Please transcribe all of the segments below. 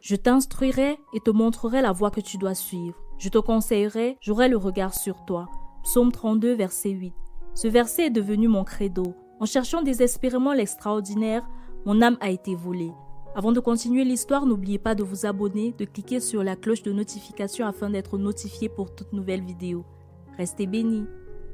Je t'instruirai et te montrerai la voie que tu dois suivre. Je te conseillerai, j'aurai le regard sur toi. Psaume 32, verset 8. Ce verset est devenu mon credo. En cherchant désespérément l'extraordinaire, mon âme a été volée. Avant de continuer l'histoire, n'oubliez pas de vous abonner, de cliquer sur la cloche de notification afin d'être notifié pour toute nouvelle vidéo. Restez bénis.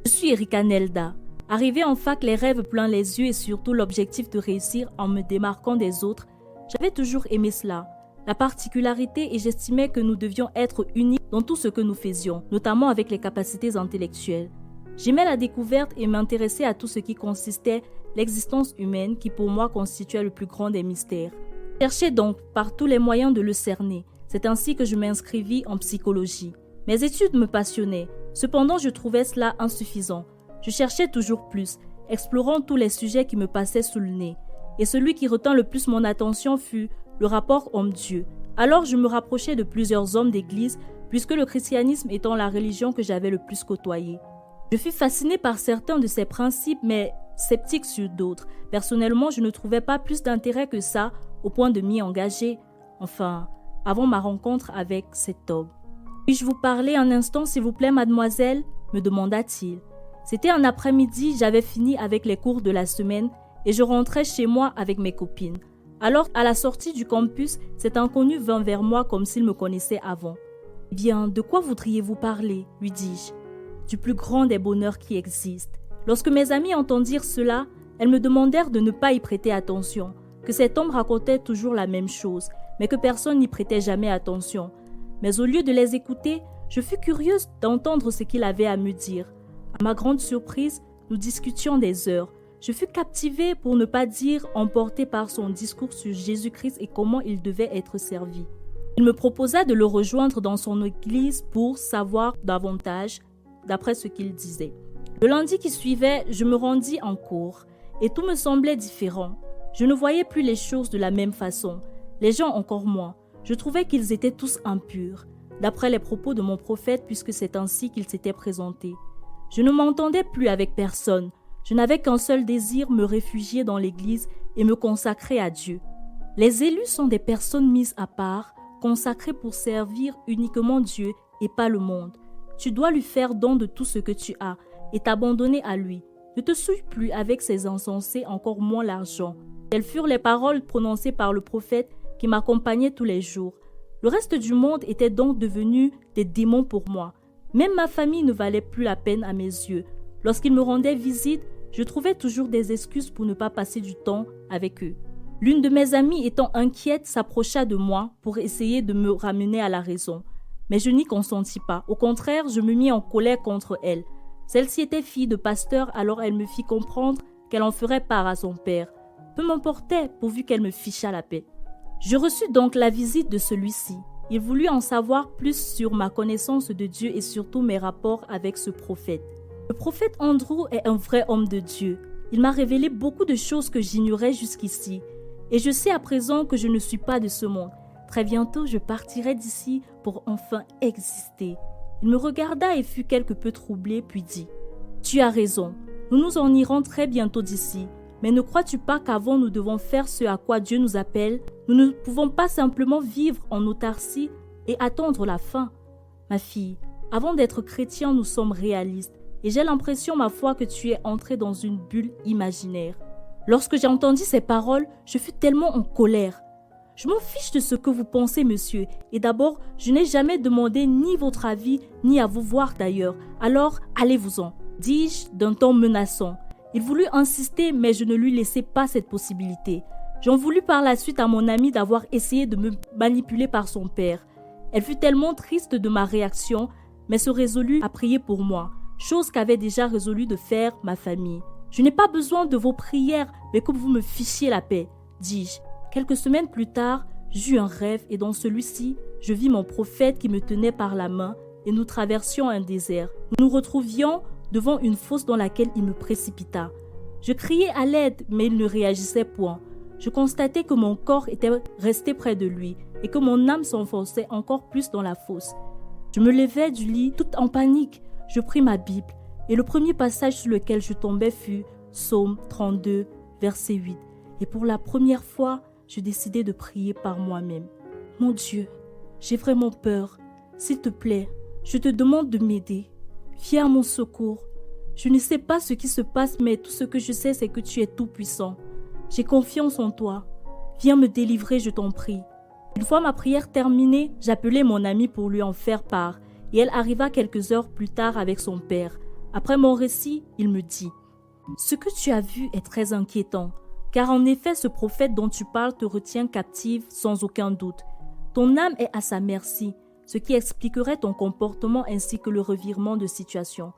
Je suis Erika Nelda. Arrivée en fac, les rêves plein les yeux et surtout l'objectif de réussir en me démarquant des autres, j'avais toujours aimé cela. La particularité et j'estimais que nous devions être uniques dans tout ce que nous faisions, notamment avec les capacités intellectuelles. J'aimais la découverte et m'intéressais à tout ce qui consistait l'existence humaine qui pour moi constituait le plus grand des mystères. Je cherchais donc par tous les moyens de le cerner. C'est ainsi que je m'inscrivis en psychologie. Mes études me passionnaient, cependant je trouvais cela insuffisant. Je cherchais toujours plus, explorant tous les sujets qui me passaient sous le nez. Et celui qui retint le plus mon attention fut le rapport homme-Dieu. Alors je me rapprochais de plusieurs hommes d'église, puisque le christianisme étant la religion que j'avais le plus côtoyée. Je fus fascinée par certains de ses principes, mais sceptique sur d'autres. Personnellement, je ne trouvais pas plus d'intérêt que ça, au point de m'y engager. Enfin, avant ma rencontre avec cet homme. « Puis-je vous parler un instant, s'il vous plaît, mademoiselle ?» me demanda-t-il. C'était un après-midi, j'avais fini avec les cours de la semaine et je rentrais chez moi avec mes copines. Alors, à la sortie du campus, cet inconnu vint vers moi comme s'il me connaissait avant. « Eh bien, de quoi voudriez-vous parler ?» lui dis-je. « Du plus grand des bonheurs qui existent. » Lorsque mes amies entendirent cela, elles me demandèrent de ne pas y prêter attention, que cet homme racontait toujours la même chose, mais que personne n'y prêtait jamais attention. Mais au lieu de les écouter, je fus curieuse d'entendre ce qu'il avait à me dire. À ma grande surprise, nous discutions des heures. Je fus captivée, pour ne pas dire emportée par son discours sur Jésus-Christ et comment il devait être servi. Il me proposa de le rejoindre dans son église pour savoir davantage, d'après ce qu'il disait. Le lundi qui suivait, je me rendis en cours et tout me semblait différent. Je ne voyais plus les choses de la même façon, les gens encore moins. Je trouvais qu'ils étaient tous impurs, d'après les propos de mon prophète, puisque c'est ainsi qu'il s'était présenté. Je ne m'entendais plus avec personne. Je n'avais qu'un seul désir, me réfugier dans l'église et me consacrer à Dieu. Les élus sont des personnes mises à part, consacrées pour servir uniquement Dieu et pas le monde. Tu dois lui faire don de tout ce que tu as et t'abandonner à lui. Ne te souille plus avec ces insensés, encore moins l'argent. Telles furent les paroles prononcées par le prophète qui m'accompagnait tous les jours. Le reste du monde était donc devenu des démons pour moi. Même ma famille ne valait plus la peine à mes yeux. Lorsqu'ils me rendaient visite, je trouvais toujours des excuses pour ne pas passer du temps avec eux. L'une de mes amies, étant inquiète, s'approcha de moi pour essayer de me ramener à la raison. Mais je n'y consentis pas. Au contraire, je me mis en colère contre elle. Celle-ci était fille de pasteur, alors elle me fit comprendre qu'elle en ferait part à son père. Peu m'importait, pourvu qu'elle me fichât la paix. Je reçus donc la visite de celui-ci. Il voulut en savoir plus sur ma connaissance de Dieu et surtout mes rapports avec ce prophète. Le prophète Andrew est un vrai homme de Dieu. Il m'a révélé beaucoup de choses que j'ignorais jusqu'ici. Et je sais à présent que je ne suis pas de ce monde. Très bientôt, je partirai d'ici pour enfin exister. Il me regarda et fut quelque peu troublé, puis dit « Tu as raison, nous nous en irons très bientôt d'ici. Mais ne crois-tu pas qu'avant nous devons faire ce à quoi Dieu nous appelle? Nous ne pouvons pas simplement vivre en autarcie et attendre la fin. Ma fille, avant d'être chrétien, nous sommes réalistes. Et j'ai l'impression, ma foi, que tu es entrée dans une bulle imaginaire. » Lorsque j'ai entendu ces paroles, je fus tellement en colère. « Je m'en fiche de ce que vous pensez, monsieur. Et d'abord, je n'ai jamais demandé ni votre avis, ni à vous voir d'ailleurs. Alors, allez-vous-en, dis-je d'un ton menaçant. Il voulut insister, mais je ne lui laissai pas cette possibilité. J'en voulus par la suite à mon amie d'avoir essayé de me manipuler par son père. Elle fut tellement triste de ma réaction, mais se résolut à prier pour moi, chose qu'avait déjà résolu de faire ma famille. « Je n'ai pas besoin de vos prières, mais que vous me fichiez la paix, dis-je. Quelques semaines plus tard, j'eus un rêve et dans celui-ci, je vis mon prophète qui me tenait par la main et nous traversions un désert. Nous nous retrouvions devant une fosse dans laquelle il me précipita. Je criai à l'aide, mais il ne réagissait point. Je constatai que mon corps était resté près de lui et que mon âme s'enfonçait encore plus dans la fosse. Je me levai du lit, toute en panique. Je pris ma Bible et le premier passage sur lequel je tombais fut Psaume 32, verset 8. Et pour la première fois, je décidai de prier par moi-même. Mon Dieu, j'ai vraiment peur. S'il te plaît, je te demande de m'aider. Viens à mon secours. Je ne sais pas ce qui se passe, mais tout ce que je sais, c'est que tu es tout-puissant. J'ai confiance en toi. Viens me délivrer, je t'en prie. Une fois ma prière terminée, j'appelai mon amie pour lui en faire part, et elle arriva quelques heures plus tard avec son père. Après mon récit, il me dit « Ce que tu as vu est très inquiétant, car en effet ce prophète dont tu parles te retient captive sans aucun doute. Ton âme est à sa merci, ce qui expliquerait ton comportement ainsi que le revirement de situation.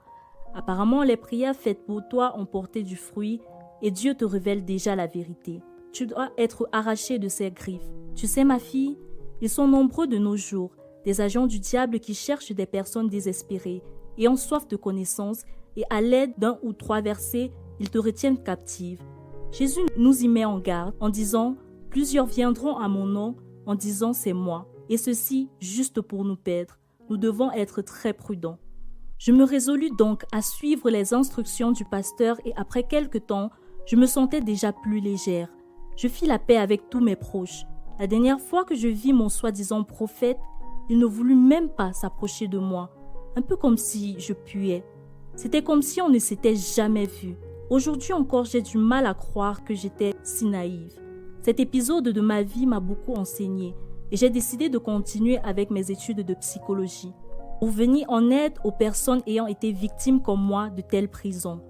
Apparemment, les prières faites pour toi ont porté du fruit et Dieu te révèle déjà la vérité. Tu dois être arraché de ses griffes. Tu sais, ma fille, ils sont nombreux de nos jours, des agents du diable qui cherchent des personnes désespérées et en soif de connaissances, et à l'aide d'un ou 3 versets, ils te retiennent captive. Jésus nous y met en garde en disant « Plusieurs viendront à mon nom en disant c'est moi, et ceci juste pour nous perdre. Nous devons être très prudents. » Je me résolus donc à suivre les instructions du pasteur et après quelque temps, je me sentais déjà plus légère. Je fis la paix avec tous mes proches. La dernière fois que je vis mon soi-disant prophète, il ne voulut même pas s'approcher de moi, un peu comme si je puais. C'était comme si on ne s'était jamais vu. Aujourd'hui encore, j'ai du mal à croire que j'étais si naïve. Cet épisode de ma vie m'a beaucoup enseigné et j'ai décidé de continuer avec mes études de psychologie pour venir en aide aux personnes ayant été victimes comme moi de telles prisons.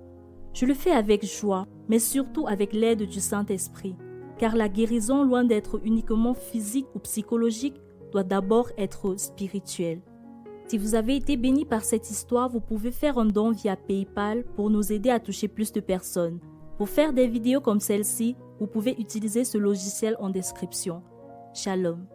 Je le fais avec joie, mais surtout avec l'aide du Saint-Esprit, car la guérison, loin d'être uniquement physique ou psychologique, doit d'abord être spirituelle. Si vous avez été béni par cette histoire, vous pouvez faire un don via PayPal pour nous aider à toucher plus de personnes. Pour faire des vidéos comme celle-ci, vous pouvez utiliser ce logiciel en description. Shalom.